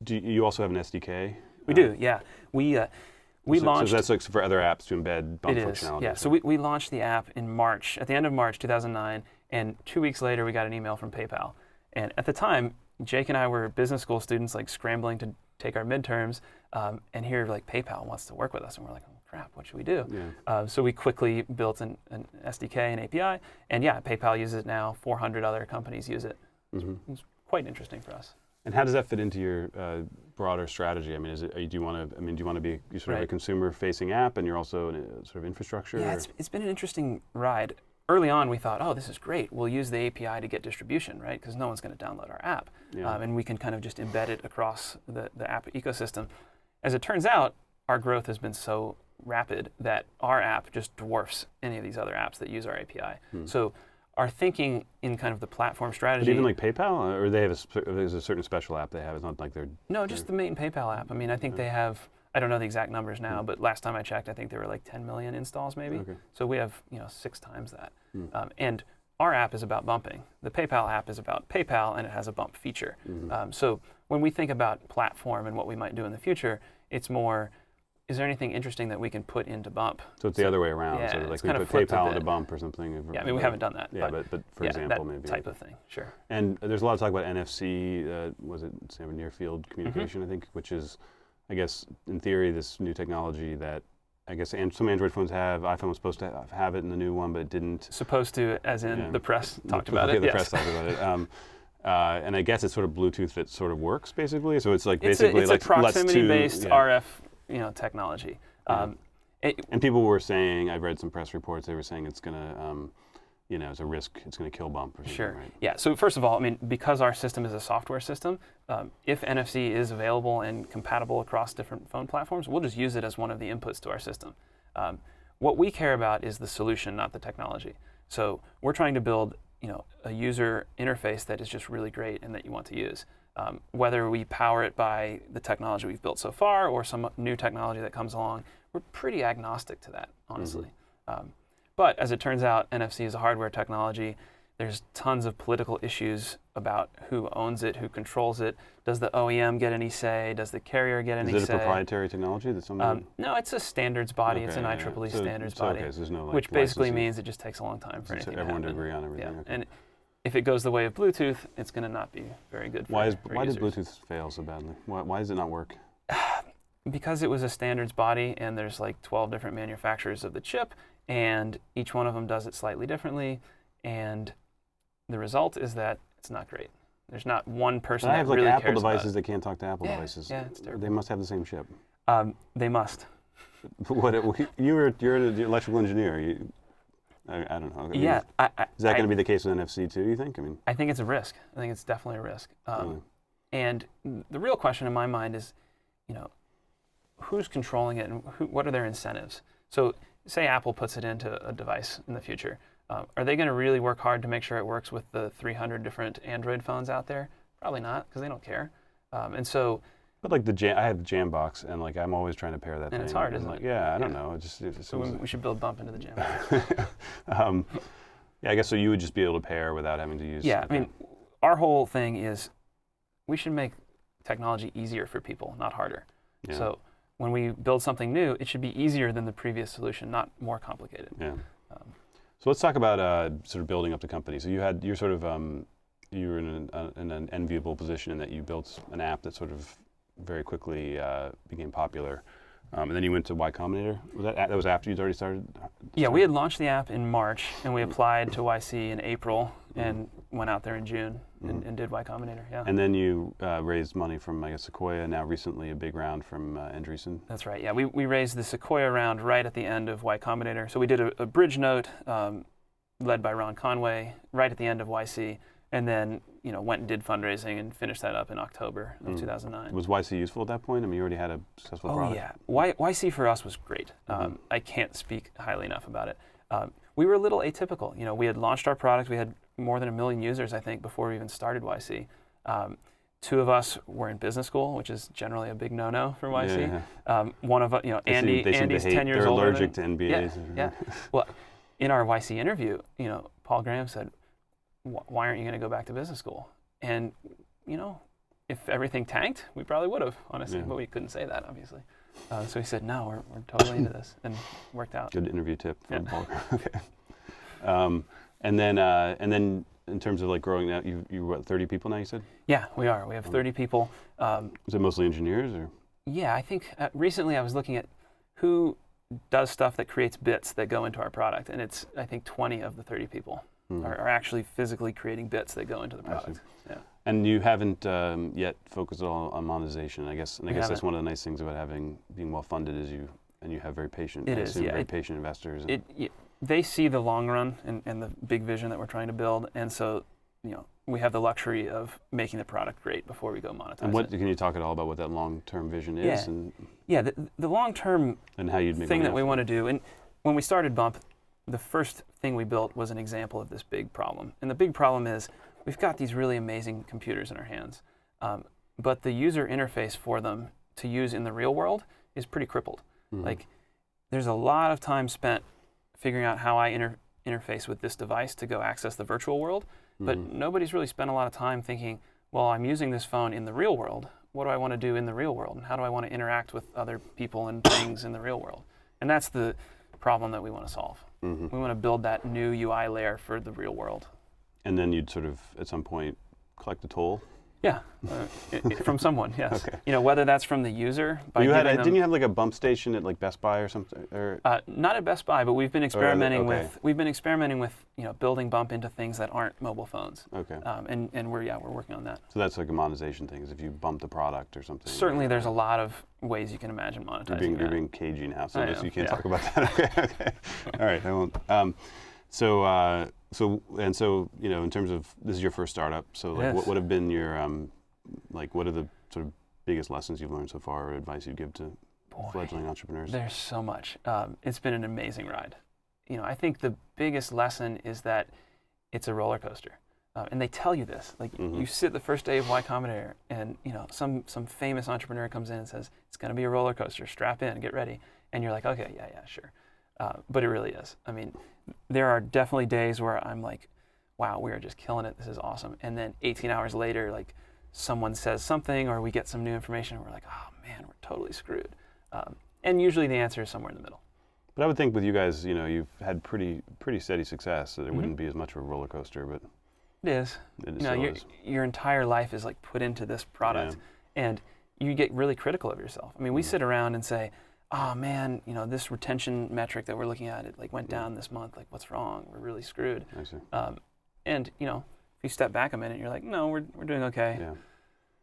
Do you also have an SDK? We do, yeah. We launched. So that's like for other apps to embed bump functionality. Yeah. So we launched the app in March, at the end of March 2009, and 2 weeks later we got an email from PayPal. And at the time, Jake and I were business school students, like scrambling to take our midterms, and here like PayPal wants to work with us, and we're like, oh crap, what should we do? Yeah. So we quickly built an SDK, an API, and yeah, PayPal uses it now. 400 other companies use it. It's quite interesting for us. And how does that fit into your broader strategy? I mean, do you want to be sort of a consumer-facing app, and you're also a sort of infrastructure? Yeah, it's been an interesting ride. Early on, we thought, oh, this is great. We'll use the API to get distribution, right? Because no one's going to download our app, and we can kind of just embed it across the app ecosystem. As it turns out, our growth has been so rapid that our app just dwarfs any of these other apps that use our API. So our thinking in kind of the platform strategy. But even like PayPal, or there's a certain special app they have. It's not like just the main PayPal app. I mean, I think they have. I don't know the exact numbers now, but last time I checked, I think there were like 10 million installs maybe. Okay. So we have 6 times that. And our app is about bumping. The PayPal app is about PayPal, and it has a bump feature. So when we think about platform and what we might do in the future, it's more, is there anything interesting that we can put into bump? So it's the other way around. Yeah, so like it's we kind put of flipped PayPal a into bit. bump or something. Yeah, I mean, we haven't done that. Yeah, but for example, that maybe. type of thing, sure. And there's a lot of talk about NFC, was it near field communication, I think, which is, I guess, in theory, this new technology that I guess some Android phones have. iPhone was supposed to have it in the new one, but it didn't. Supposed to, as in the press talked about it. The press talked about it. And I guess it's sort of Bluetooth that sort of works, basically. So it's like basically it's like a proximity-based RF technology. And people were saying, I've read some press reports, they were saying it's going to, it's a risk, it's going to kill bump or something, Sure. right? Yeah, so first of all, I mean, because our system is a software system, if NFC is available and compatible across different phone platforms, we'll just use it as one of the inputs to our system. What we care about is the solution, not the technology. So we're trying to build, a user interface that is just really great and that you want to use. Whether we power it by the technology we've built so far or some new technology that comes along, we're pretty agnostic to that, honestly. But as it turns out, NFC is a hardware technology. There's tons of political issues about who owns it, who controls it. Does the OEM get any say? Does the carrier get any say? Is it a proprietary technology that someone? No, it's a standards body. It's an IEEE standards body, okay, so there's no, which basically means it just takes a long time for anything to happen. Everyone to agree on everything. Yeah. Okay. And if it goes the way of Bluetooth, it's going to not be very good for Why users. does Bluetooth fail so badly? Why does it not work? Because it was a standards body, and there's like 12 different manufacturers of the chip, and each one of them does it slightly differently, and the result is that it's not great. There's not one person that really cares about it. I have like Apple devices that can't talk to Apple devices. Yeah, it's terrible. They must have the same chip. They must. You're an electrical engineer. I don't know. I mean, yeah. Is that going to be the case with NFC too, you think? I think it's a risk. I think it's definitely a risk. And the real question in my mind is, who's controlling it and what are their incentives? So say Apple puts it into a device in the future. Are they going to really work hard to make sure it works with the 300 different Android phones out there? Probably not, because they don't care. And so... But like I have the Jambox, and like I'm always trying to pair that thing. And it's hard, isn't it? Yeah, I don't know. So we should build bump into the Jambox. Yeah, I guess so you would just be able to pair without having to use... Yeah, I mean, our whole thing is we should make technology easier for people, not harder. Yeah. So when we build something new, it should be easier than the previous solution, not more complicated. Yeah. So let's talk about sort of building up the company. So you were in an enviable position in that you built an app that sort of very quickly became popular. And then you went to Y Combinator. That was after you'd already started? Yeah, we had launched the app in March, and we applied to YC in April, and went out there in June and did Y Combinator. Yeah. And then you raised money from, I guess, Sequoia. Now recently, a big round from Andreessen. That's right. Yeah, we raised the Sequoia round right at the end of Y Combinator. So we did a bridge note led by Ron Conway right at the end of YC, and then went and did fundraising and finished that up in October of 2009. Was YC useful at that point? I mean, you already had a successful product. Oh yeah, YC for us was great. I can't speak highly enough about it. We were a little atypical. We had launched our product. We had more than 1 million users, I think, before we even started YC. 2 of us were in business school, which is generally a big no-no for YC. Yeah. One of us, Andy's 10 years older. They're allergic to NBAs. Yeah. Well, in our YC interview, Paul Graham said, why aren't you going to go back to business school? And, if everything tanked, we probably would have, honestly, Yeah. but we couldn't say that, obviously. So he said, no, we're totally into this, and worked out. Good interview tip for Yeah. Bulgar. Okay. And then in terms of like growing out, you what, 30 people now, you said? Yeah, we are. We have 30 people. Is it mostly engineers or? Yeah, I think recently I was looking at who does stuff that creates bits that go into our product, and it's, I think, 20 of the 30 people are actually physically creating bits that go into the product. Yeah. And you haven't yet focused on monetization, I guess. And I guess that's haven't. one of the nice things about being well funded is you have very patient, It I is, assume, yeah. very patient investors. And They see the long run and the big vision that we're trying to build, and so we have the luxury of making the product great before we go monetize and it. can you talk at all about what that long-term vision is Yeah, the long-term and how you'd make thing money that we off want to do, and when we started Bump, the first thing we built was an example of this big problem. And the big problem is we've got these really amazing computers in our hands, but the user interface for them to use in the real world is pretty crippled. Like, there's a lot of time spent figuring out how I interface with this device to go access the virtual world, but nobody's really spent a lot of time thinking, well, I'm using this phone in the real world. What do I want to do in the real world? And how do I want to interact with other people and things in the real world? And that's the problem that we want to solve. We want to build that new UI layer for the real world. And then you'd sort of, at some point, collect a toll? Yeah, from someone, yes. Okay. Whether that's from the user. By Didn't you have like a bump station at like Best Buy or something? Or? Not at Best Buy, but we've been experimenting okay. with building Bump into things that aren't mobile phones. Okay. And we're working on that. So that's like a monetization thing, is if you bump the product or something. Certainly, there's a lot of ways you can imagine monetizing. You're being cagey now, so I I guess know, you can't yeah. talk about that. Okay. All right, I won't. So in terms of, this is your first startup. So like, Yes. what have been your what are the sort of biggest lessons you've learned so far, or advice you give to fledgling entrepreneurs? There's so much. It's been an amazing ride. I think the biggest lesson is that it's a roller coaster. And they tell you this. Like, you sit the first day of Y Combinator, and some famous entrepreneur comes in and says, it's going to be a roller coaster, strap in, get ready. And you're like, okay, yeah, sure. But it really is. I mean, there are definitely days where I'm like, wow, we are just killing it. This is awesome. And then 18 hours later, like, someone says something or we get some new information and we're like, oh man, we're totally screwed. And usually the answer is somewhere in the middle. But I would think with you guys, you've had pretty steady success, so there wouldn't be as much of a roller coaster, but it is. Your entire life is like put into this product, and you get really critical of yourself. I mean, we sit around and say, oh man, this retention metric that we're looking at, it like went down this month. Like, what's wrong? We're really screwed. I see. And if you step back a minute, you're like, no, we're doing okay. Yeah.